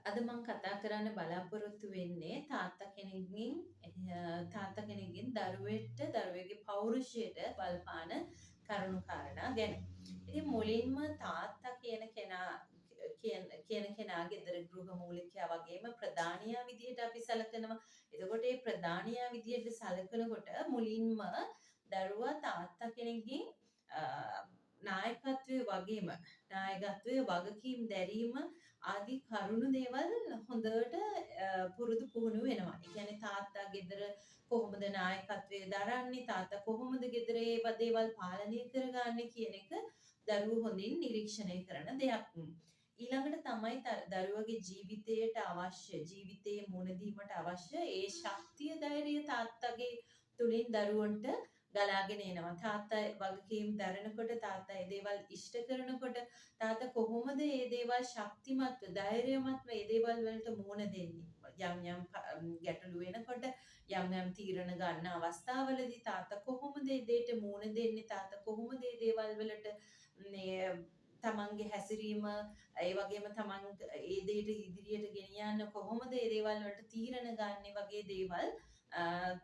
අද මම කතා කරන්න බලාපොරොත්තු වෙන්නේ තාත්තා කෙනෙක්ගෙන් දරුවෙගේ පෞරුෂයට බලපාන කරුණු කාරණා ගැන. ඉතින් මුලින්ම තාත්තා කියන කෙනා ගෙදර ගෘහ මූලිකයා වගේම ප්‍රධානියා විදිහට අපි සැලකනවා. එතකොට මේ ප්‍රධානියා විදිහට සැලකනකොට මුලින්ම දරුවා තාත්තා කෙනෙක්ගෙන් නායකත්වයේ වගකීම් දැරීම ආදී කරුණු දේවල් හොඳට පුරුදු පුහුණු වෙනවා. ඒ කියන්නේ තාත්තා ගෙදර කොහොමද නායකත්වයේ දරන්නේ, තාත්තා කොහොමද ගෙදර ඒව දේවල් පාලනය කරගන්නේ කියන එක දරුවෝ හොඳින් නිරීක්ෂණය කරන දෙයක්. ඊළඟට තමයි දරුවගේ ජීවිතයේ මුණ දීමට අවශ්‍ය ඒ ශක්තිය ධෛර්යය තාත්තගේ තුලින් දරුවන්ට ගලාගෙන එනවා. තාත්තා වගකීම් දරනකොට, තාත්තා ඒ දේවල් ඉෂ්ට කරනකොට, තාත්තා කොහොමද මේ දේවල් ශක්තිමත්ව, ධෛර්යමත්ව මේ දේවල් වලට මුහුණ දෙන්නේ? යම් ගැටලු වෙනකොට, යම් තීරණ ගන්න අවස්ථාවලදී තාත්තා කොහොමද මේ දෙයට මුහුණ දෙන්නේ? තාත්තා කොහොමද මේ දේවල් වලට තමන්ගේ හැසිරීම, ඒ වගේම තමන් ඒ දෙයට ඉදිරියට ගෙන යන්න කොහොමද මේ දේවල් වලට තීරණ ගන්න වගේ දේවල්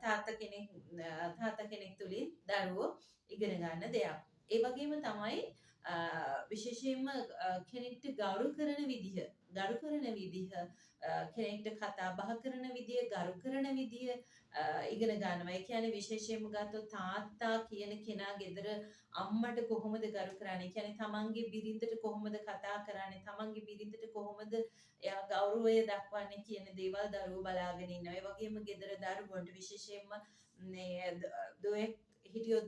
තාත්තා කෙනෙක් තුලින් දරුවෝ ඉගෙන ගන්න දෙයක්. ඒ වගේම තමයි විශේෂයෙන්ම කෙනෙක්ට ගරු කරන විදිහ, කෙනෙක්ට කතා බහ කරන විදිය, ගරු කරන විදිය ඉගෙන ගන්නවා. ඒ කියන්නේ විශේෂයෙන්ම ගත්තොත් තාත්තා කියන කෙනා ගෙදර අම්මට කොහොමද ගරු කරන්නේ? කියන්නේ තමන්ගේ බිරිඳට කොහොමද කතා කරන්නේ? තමන්ගේ බිරිඳට කොහොමද එයා ගෞරවය දක්වන්නේ කියන දේවල් දරුවෝ බලාගෙන ඉන්නවා. ඒ වගේම ගෙදර දරුවන්ට විශේෂයෙන්ම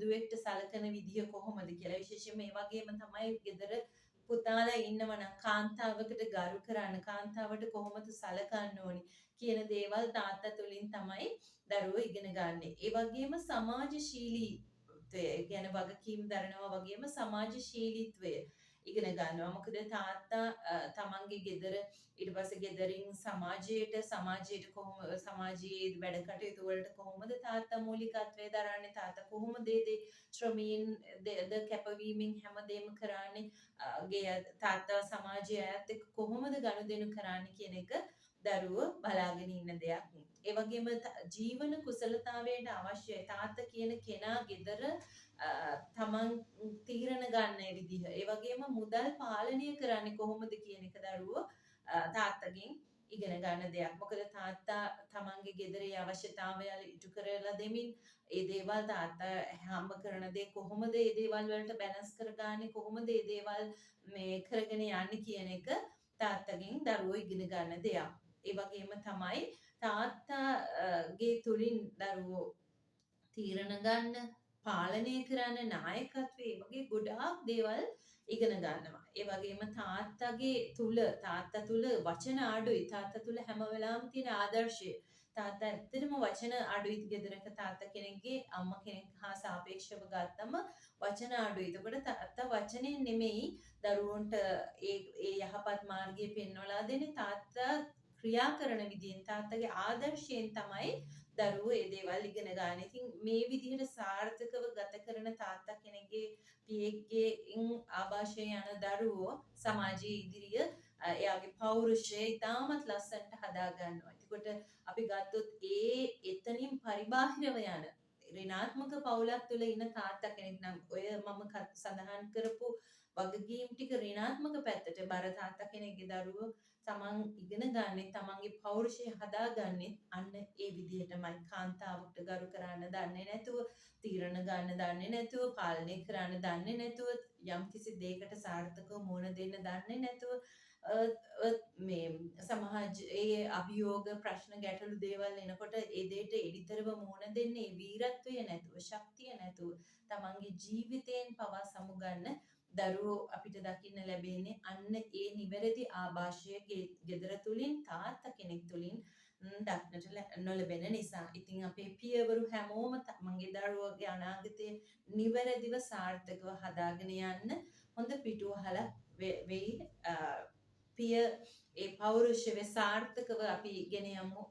දුවෙක්ට සලකන විදිය කොහොමද කියලා. විශේෂයෙන්ම මේ වගේම තමයි ගෙදර පුතාලා ඉන්නවනම් කාන්තාවකට ගරු කරන්න, කාන්තාවට කොහොමද සලකන්න ඕනි කියන දේවල් තාත්තා තුලින් තමයි දරුවෝ ඉගෙන ගන්න. ඒ වගේම සමාජශීලීත්වය, කියන්නේ වගකීම් දරනවා වගේම සමාජශීලීත්වය ඉගෙන ගන්නවා. මොකද තාත්තා තමන්ගේ ගෙදර ඊට පස්සේ ගෙදරින් සමාජයට සමාජයේ වැඩ කටයුතු වලට කොහොමද තාත්තා මූලිකත්වය දරන්නේ? තාත්තා කොහොමද ශ්‍රමීන් කැපවීමෙන් හැමදේම කරන්නේ? තාත්තා සමාජයේ අයත් එක්ක කොහොමද ගනුදෙනු කරන්නේ කියන එක දරුවෝ බලාගෙන ඉන්න දෙයක්. ඒ වගේම ජීවන කුසලතාවයට අවශ්‍යයි තාත්තා කියන කෙනා ගෙදර තමන් තීරණ ගන්න විදිහ. ඒ වගේම මුදල් පාලනය කරන්නේ කොහොමද කියන එක දරුවෝ තාත්තගෙන් ඉගෙන ගන්න දෙයක්. මොකද තාත්තා තමන්ගේ ගෙදරේ අවශ්‍යතාවයන් ඉටු කරලා දෙමින් ඒ දේවල් තාත්තා හම්බ කරන දේ කොහොමද ඒ දේවල් වලට බැලන්ස් කරගන්නේ, කොහොමද ඒ දේවල් මේ කරගෙන යන්නේ කියන එක තාත්තගෙන් දරුවෝ ඉගෙන ගන්න දෙයක්. ඒ වගේම තමයි තාත්තාගේ තුලින් දරුවෝ තීරණ ගන්න, පාලනය කරන්න, නායකත්වයේ වගේ ගොඩාක් දේවල් ඉගෙන ගන්නවා. ඒ වගේම තාත්තා තුල වචන අඩුයි. තාත්තා තුල හැම වෙලාවෙම තියෙන ආදර්ශය. තාත්තා ඇත්තටම වචන අඩුයි. ගෙදරක තාත්තා කෙනෙක්ගේ අම්මා කෙනෙක් හා සාපේක්ෂව ගත්තම වචන අඩුයි. එතකොට තාත්තා වචනෙන් නෙමෙයි දරුවන්ට ඒ යහපත් මාර්ගය පෙන්වලා දෙන්නේ. තාත්තා ක්‍රියා කරන විදිහෙන්, තාත්තගේ ආදර්ශයෙන් තමයි දරුවෝ ඒ දේවල් ඉගෙන ගන්න. ඉතින් මේ විදිහට සාර්ථකව ගත කරන තාත්තා කෙනෙක්ගේ පියෙක්ගේ ආభాෂය යන දරුවෝ සමාජයේ ඉදිරිය එයාගේ පෞරුෂය ඉතාමත් ලස්සනට හදා ගන්නවා. එතකොට අපි ගත්තොත් එතනින් පරිබාහිරව යන ඍණාත්මක පවුලක් තුළ ඉන්න තාත්තා කෙනෙක් නම් ඔය මම සඳහන් කරපු වගකීම් ටික ඍණාත්මක පැත්තට බර තාත්තා කෙනෙක්ගේ දරුවෝ තමන් ඉගෙන ගන්නේ, තමන්ගේ පෞරුෂය හදාගන්නේ අන්න ඒ විදිහටමයි. කාන්තාවට ගරු කරන්න දන්නේ නැතුව, තීරණ ගන්න දන්නේ නැතුව, පාලනය කරන්න දන්නේ නැතුව, යම්කිසි දෙයකට සාර්ථකව මුහුණ දෙන්න දන්නේ නැතුව, මේ සමාජයේ අභියෝග ප්‍රශ්න ගැටලු දේවල් එනකොට ඒ දෙයට එඩිතරව මුහුණ දෙන්නේ වීරත්වය නැතුව, ශක්තිය නැතුව, තමන්ගේ ජීවිතයෙන් පවා සමුගන්න දරුවෝ අපිට දකින්න ලැබෙන්නේ අන්න ඒ නිවැරදි ආభాෂය ගෙදර තුලින්, තාත්තා කෙනෙක් තුලින් දක්නට නොලැබෙන නිසා. ඉතින් අපේ පියවරු හැමෝම මගේ දරුවෝගේ අනාගතය නිවැරදිව සාර්ථකව හදාගෙන යන්න හොඳ පිටුවහලක් වෙයි. ඒ පෞරුෂය සාර්ථකව අපි ගෙන යමු.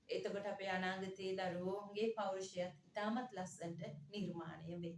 එතකොට අපේ අනාගතයේ දරුවෝගේ පෞරුෂයත් ඉතාමත් ලස්සනට නිර්මාණය වෙයි.